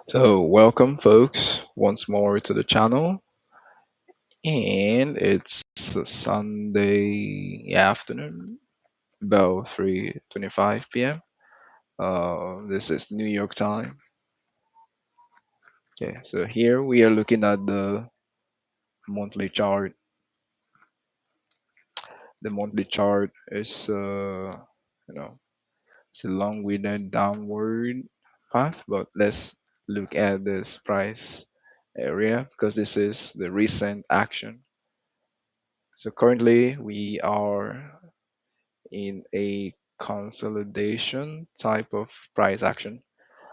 So, welcome, folks, once more to the channel. And it's a Sunday afternoon, about 3:25 p.m. This is New York time. Okay, so here we are looking at the monthly chart. The monthly chart is, it's a long-winded downward path, but let's look at this price area because this is the recent action. So currently we are in a consolidation type of price action.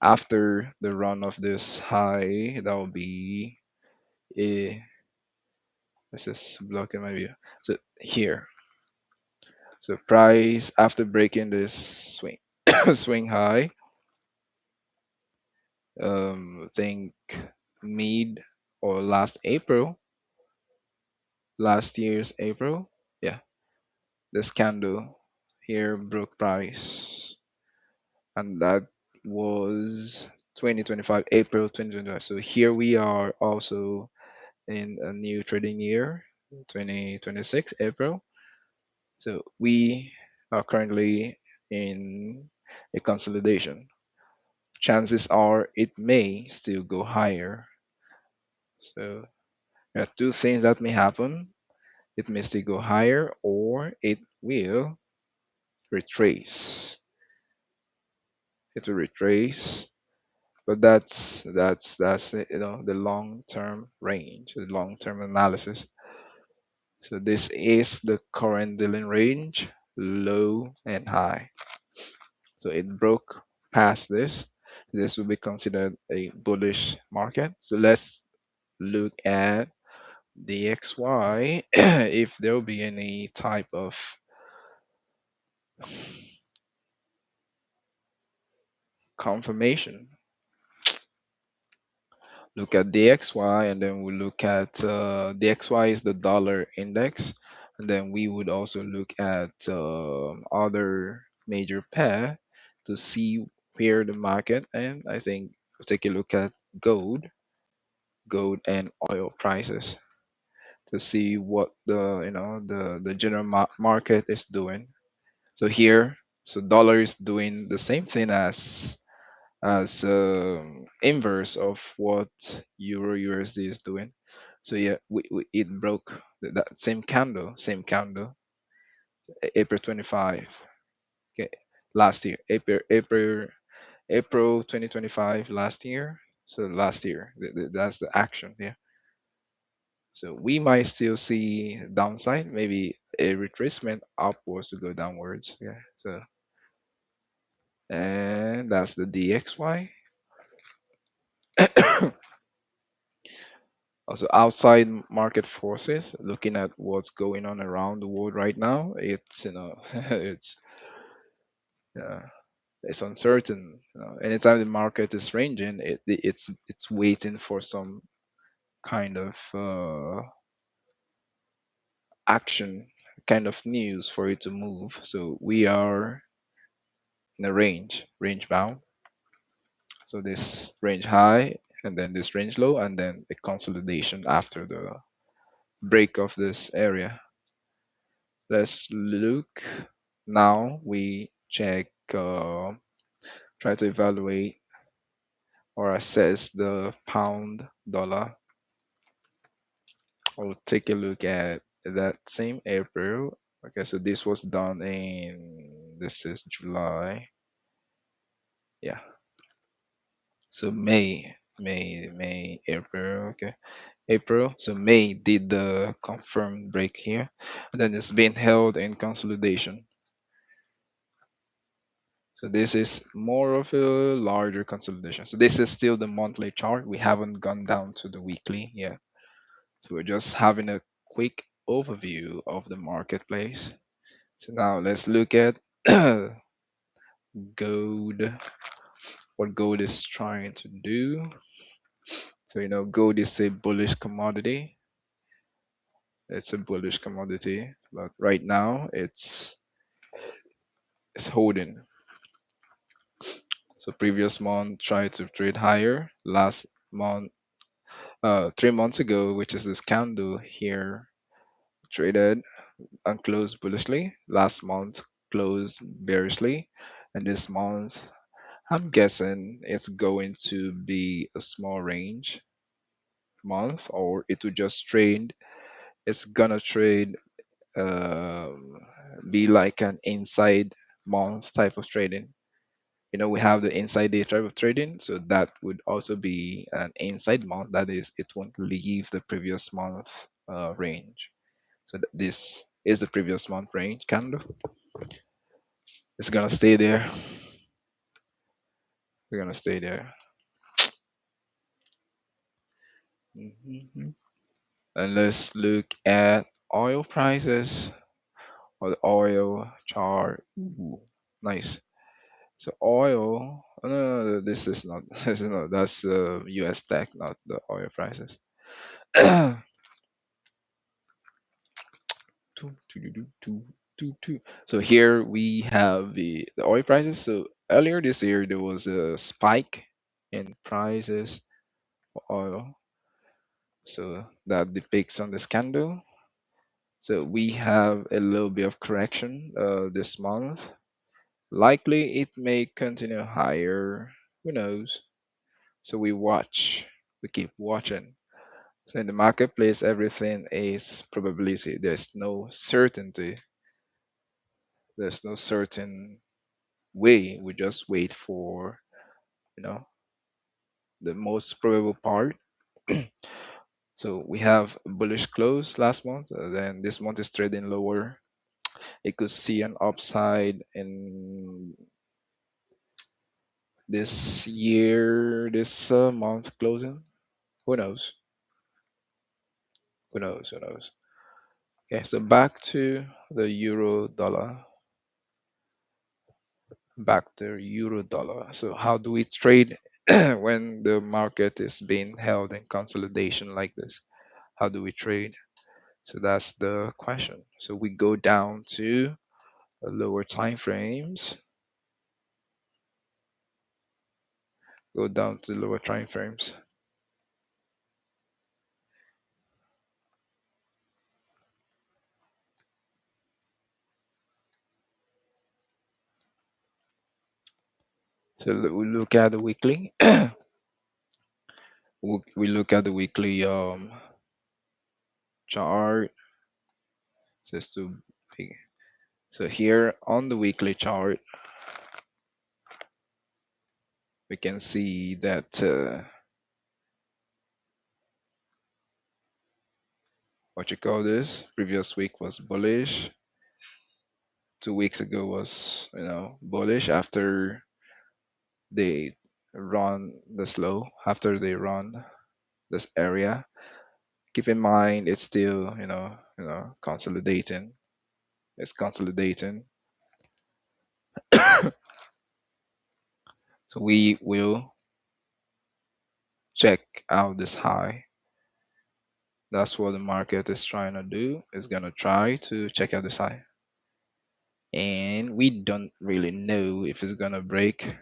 After the run of this high, that will be a, this is blocking my view. So here, so price after breaking this swing swing high, think mid or last year's April, yeah, this candle here broke price, and that was 2025, April 2025. So here we are also in a new trading year, 2026, April. So we are currently in a consolidation. Chances are it may still go higher. So there are two things that may happen. It may still go higher or it will retrace. It will retrace, but that's the long term range, the long term analysis. So this is the current dealing range, low and high. So it broke past this. This will be considered a bullish market. So let's look at the XY if there will be any type of confirmation. Look at DXY, and then we look at DXY is the dollar index, and then we would also look at other major pair to see where the market, and I think we'll take a look at gold and oil prices to see what the general market is doing. So here, so dollar is doing the same thing as inverse of what euro USD is doing. So yeah, it broke that same candle, April 25. Okay, last year, April 2025 last year. So last year, that's the action here. So we might still see downside, maybe a retracement upwards to go downwards. Yeah. So and that's the DXY. Also, outside market forces, looking at what's going on around the world right now, it's uh, it's uncertain. Anytime the market is ranging, it's waiting for some kind of action, kind of news for it to move. So we are in a range bound. So this range high, and then this range low, and then a consolidation after the break of this area. Let's look now. We check, try to evaluate or assess the pound dollar. I'll take a look at that same April. Okay, so this was done in, this is July. Yeah, so May, April. Okay, April. So May did the confirmed break here, and then it's been held in consolidation. So this is more of a larger consolidation. So this is still the monthly chart. We haven't gone down to the weekly yet. So we're just having a quick overview of the marketplace. So now let's look at gold, what gold is trying to do. So gold is a bullish commodity. It's a bullish commodity, but right now it's holding. So previous month tried to trade higher. Last month, 3 months ago, which is this candle here, traded and closed bullishly. Last month closed bearishly, and this month I'm guessing it's going to be a small range month, or it will just trade. It's gonna trade, um, be like an inside month type of trading. We have the inside day type of trading, so that would also be an inside month. That is, it won't leave the previous month range. So this is the previous month range candle. It's gonna stay there. We're gonna stay there. Mhm. And let's look at oil prices, or the oil chart. Ooh, nice. So oil. Oh, no, this is not. This is not. That's U.S. tech, not the oil prices. Two, two, two, two, two, two. So here we have the oil prices. So earlier this year there was a spike in prices for oil. So that depicts on this candle. So we have a little bit of correction this month. Likely it may continue higher. Who knows? So we watch. We keep watching. So in the marketplace, everything is probability. There's no certainty. There's no certain way. We just wait for, you know, the most probable part. So we have a bullish close last month. Then this month is trading lower. It could see an upside in this year, this month closing. Who knows? Who knows? Who knows? Okay, so back to the euro dollar. Back to euro dollar. So how do we trade when the market is being held in consolidation like this? How do we trade? So that's the question. So we go down to the lower time frames. Go down to lower time frames. So we look at the weekly. We look at the weekly chart. Just to so here on the weekly chart, we can see that what you call this previous week was bullish. 2 weeks ago was bullish after they run this low, after they run this area. Keep in mind it's still consolidating. It's consolidating. So we will check out this high. That's what the market is trying to do. It's gonna try to check out this high, and we don't really know if it's gonna break,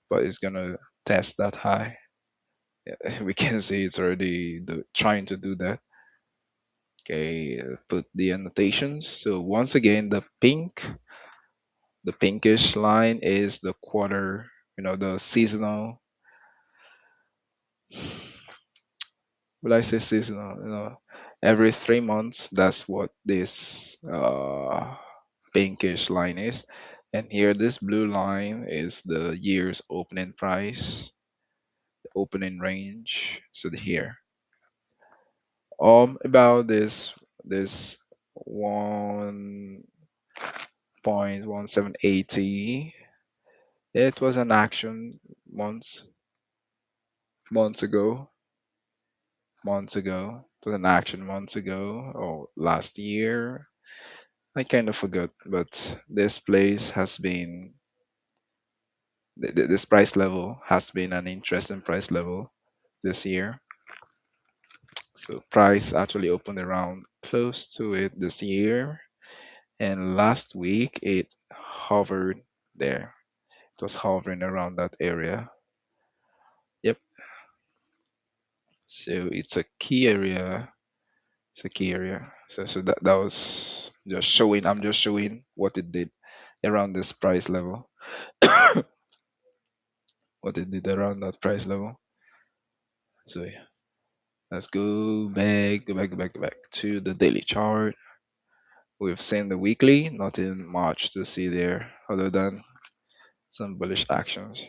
but it's gonna test that high. Yeah, we can see it's already trying to do that. Okay, put the annotations. So once again, the pinkish line is the quarter, the seasonal. Will I say seasonal? Every 3 months, that's what this pinkish line is. And here, this blue line is the year's opening price, the opening range. So here, about this 1.1780. It was an action months ago. Months ago. It was an action months ago or last year. I kind of forgot, but this place has been this price level has been an interesting price level this year. So price actually opened around close to it this year, and last week it hovered there. Just hovering around that area. Yep. So it's a key area. It's a key area. So that was just showing. I'm just showing what it did around this price level. What it did around that price level. So yeah, let's go back to the daily chart. We've seen the weekly, nothing much to see there other than some bullish actions.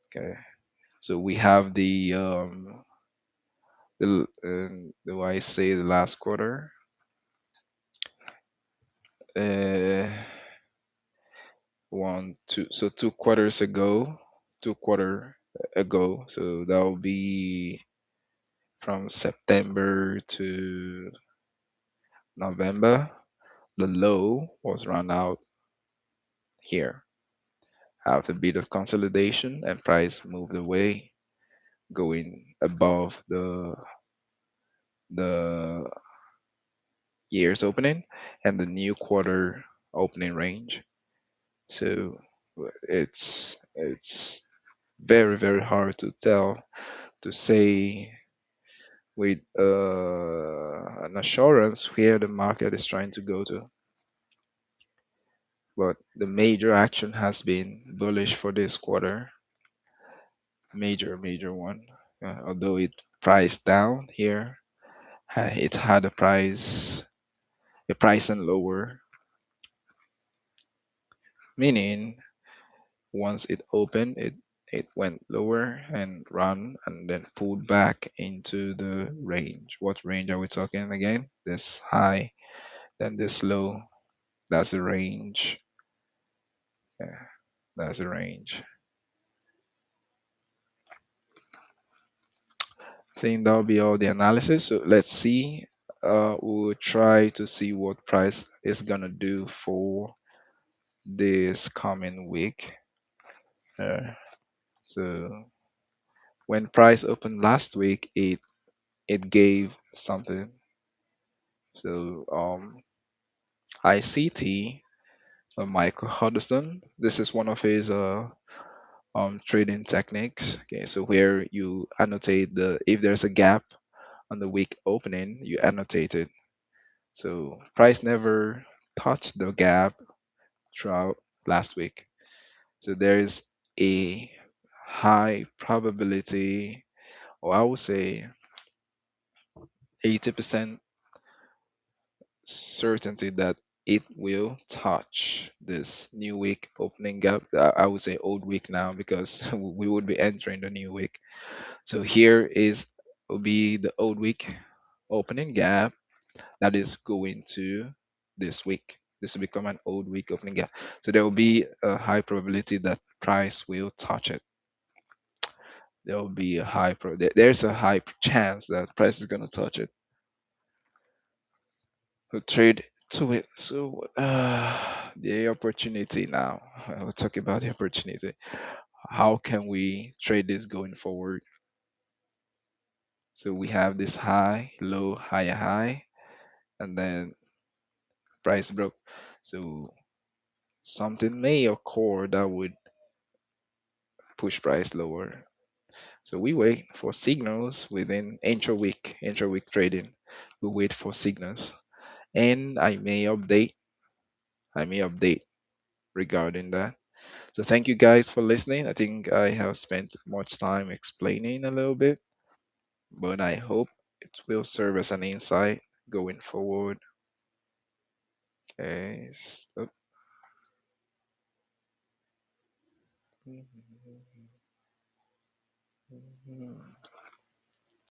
Okay, so we have the I say the last quarter, uh, one, two, so 2 quarters ago, 2 quarter ago, so that will be from September to November. The low was run out here. Have a bit of consolidation and price moved away, going above the year's opening and the new quarter opening range. So it's very hard to tell to say with an assurance where the market is trying to go to. But the major action has been bullish for this quarter, major one. Although it priced down here, it had a price and lower, meaning once it opened, it went lower and run and then pulled back into the range. What range are we talking again? This high, then this low. That's the range. Yeah, that's the range. I think that'll be all the analysis. So let's see. We'll try to see what price is gonna do for this coming week. Uh, so when price opened last week, it gave something. So ICT, Michael Huddleston. This is one of his trading techniques. Okay, so where you annotate the if there's a gap on the week opening, you annotate it. So price never touched the gap throughout last week. So there is a high probability, or I would say 80% certainty that it will touch this new week opening gap. I would say old week now because we would be entering the new week. So here is will be the old week opening gap that is going to this week. This will become an old week opening gap. So there will be a high probability that price will touch it. There will be a there's a high chance that price is going to touch it. So trade to it. So the opportunity now. We'll talk about the opportunity. How can we trade this going forward? So we have this high, low, higher high, and then price broke. So something may occur that would push price lower. So we wait for signals within intra-week trading. We wait for signals, and I may update regarding that. So thank you guys for listening. I think I have spent much time explaining a little bit, but I hope it will serve as an insight going forward. Okay. Stop.